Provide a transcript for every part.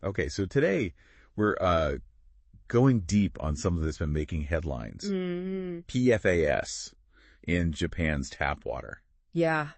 Okay, so today we're going deep on something that's been making headlines. PFAS in Japan's tap water. Yeah.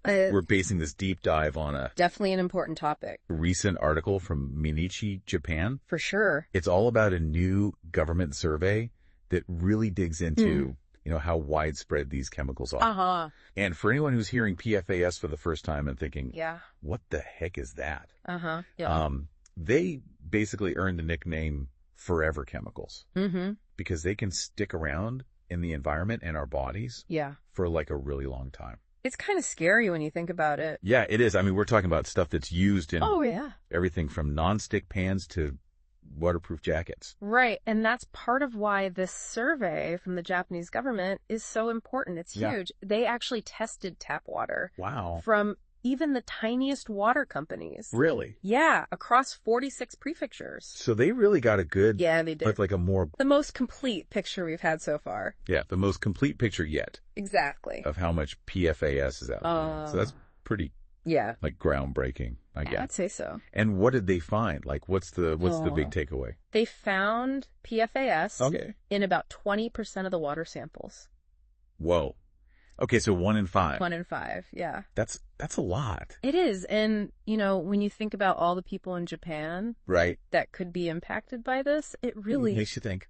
We're basing this deep dive on a Definitely an important topic. recent article from Minichi, Japan. For sure. It's all about a new government survey that really digs into, how widespread these chemicals are. Uh-huh. And for anyone who's hearing PFAS for the first time and thinking, Yeah. what the heck is that? Uh-huh. Yeah. They basically earned the nickname forever chemicals Mm-hmm. because they can stick around in the environment and our bodies Yeah. for like a really long time. It's kind of scary when you think about it. Yeah, it is. I mean, we're talking about stuff that's used in Oh, yeah. everything from nonstick pans to waterproof jackets. Right. And that's part of why this survey from the Japanese government is so important. It's huge. They actually tested tap water Wow. from even the tiniest water companies. Really? Yeah, across 46 prefectures. So they really got a good, Yeah, they did. but like a more, The most complete picture we've had so far. the most complete picture yet Exactly. of how much PFAS is out there. So that's pretty Yeah. like groundbreaking, I guess. I'd say so. And what did they find? Like, what's the big takeaway? They found PFAS Okay. in about 20% of the water samples. Whoa. Okay, so 1 in 5. 1 in 5, yeah. That's a lot. It is. And, when you think about all the people in Japan Right. that could be impacted by this, it really Makes you think.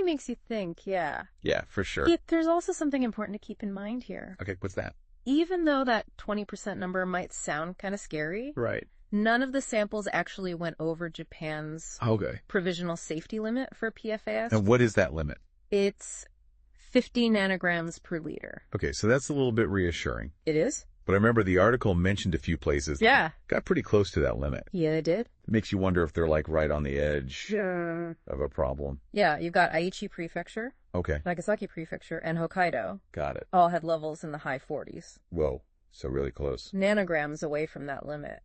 makes you think, yeah. Yeah, for sure. Yet there's also something important to keep in mind here. Okay, what's that? Even though that 20% number might sound kind of scary, Right. none of the samples actually went over Japan's Okay. provisional safety limit for PFAS. And what is that limit? It's 50 nanograms per liter. Okay, so that's a little bit reassuring. It is? But I remember the article mentioned a few places that Yeah. got pretty close to that limit. Yeah, it did. It makes you wonder if they're like right on the edge of a problem. Yeah, you've got Aichi Prefecture, Okay, Nagasaki Prefecture, and Hokkaido got it. all had levels in the high 40s. Whoa, so really close. Nanograms away from that limit.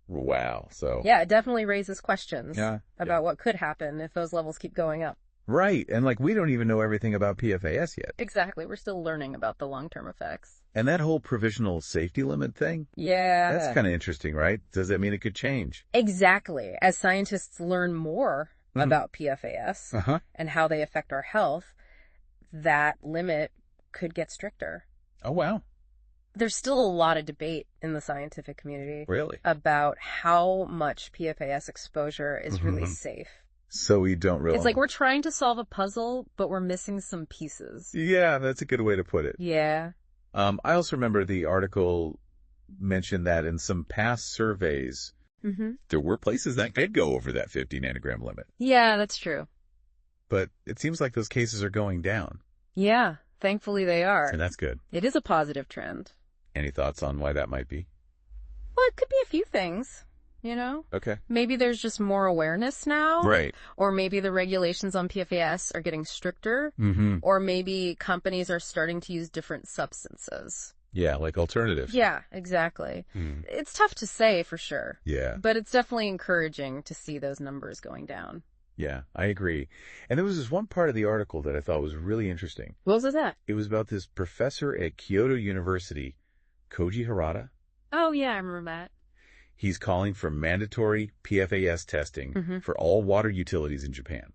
Wow, so. Yeah, it definitely raises questions Yeah. about what could happen if those levels keep going up. Right, and like we don't even know everything about PFAS yet. Exactly. We're still learning about the long-term effects. And that whole provisional safety limit thing, Yeah. that's kind of interesting, right? Does that mean it could change? Exactly. As scientists learn more about PFAS Uh-huh. and how they affect our health, that limit could get stricter. Oh, wow. There's still a lot of debate in the scientific community Really? about how much PFAS exposure is really safe. So we don't really. It's like we're trying to solve a puzzle, but we're missing some pieces. Yeah, that's a good way to put it. Yeah. I also remember the article mentioned that in some past surveys, there were places that did go over that 50 nanogram limit. Yeah, that's true. But it seems like those cases are going down. Yeah, thankfully they are. And that's good. It is a positive trend. Any thoughts on why that might be? Well, it could be a few things, Okay. Maybe there's just more awareness now. Right. Or maybe the regulations on PFAS are getting stricter. Mm-hmm. Or maybe companies are starting to use different substances. Yeah, like alternatives. Yeah, exactly. It's tough to say for sure. Yeah. But it's definitely encouraging to see those numbers going down. Yeah, I agree. And there was this one part of the article that I thought was really interesting. What was that? It was about this professor at Kyoto University, Koji Harada. Oh, yeah, I remember that. He's calling for mandatory PFAS testing for all water utilities in Japan.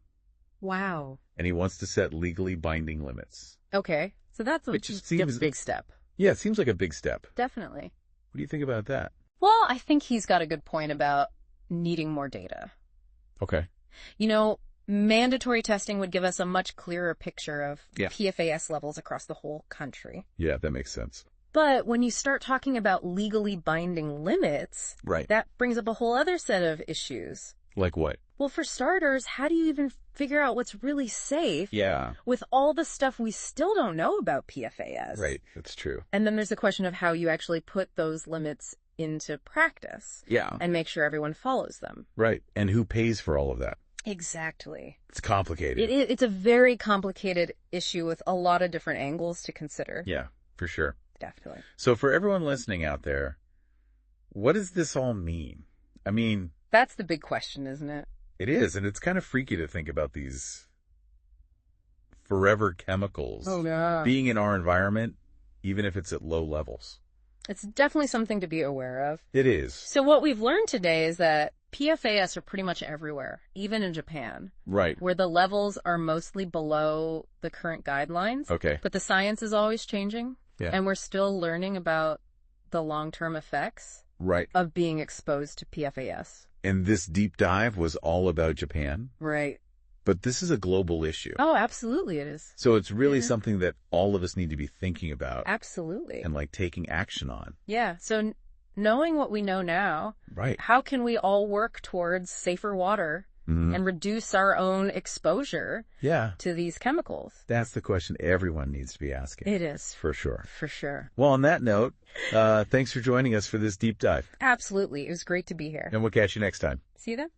Wow. And he wants to set legally binding limits. Okay. So that's a big step. Yeah, it seems like a big step. Definitely. What do you think about that? Well, I think he's got a good point about needing more data. Okay. Mandatory testing would give us a much clearer picture of Yeah. PFAS levels across the whole country. Yeah, that makes sense. But when you start talking about legally binding limits, Right. that brings up a whole other set of issues. Like what? Well, for starters, how do you even figure out what's really safe Yeah. with all the stuff we still don't know about PFAS? Right. That's true. And then there's the question of how you actually put those limits into practice Yeah. and make sure everyone follows them. Right. And who pays for all of that? Exactly. It's complicated. It's a very complicated issue with a lot of different angles to consider. Yeah, for sure. Definitely. So for everyone listening out there, what does this all mean? I mean, That's the big question, isn't it? it is, and it's kind of freaky to think about these forever chemicals yeah. being in our environment, even if it's at low levels. It's definitely something to be aware of. It is. So what we've learned today is that PFAS are pretty much everywhere, even in Japan. Right. Where the levels are mostly below the current guidelines. Okay. But the science is always changing. Yeah. And we're still learning about the long-term effects Right. of being exposed to PFAS. And this deep dive was all about Japan. Right. But this is a global issue. Oh, absolutely it is. So it's really something that all of us need to be thinking about. Absolutely. And like taking action on. Yeah. So knowing what we know now, right? How can we all work towards safer water and reduce our own exposure to these chemicals? That's the question everyone needs to be asking. It is. For sure. For sure. Well, on that note, thanks for joining us for this deep dive. Absolutely. It was great to be here. And we'll catch you next time. See you then.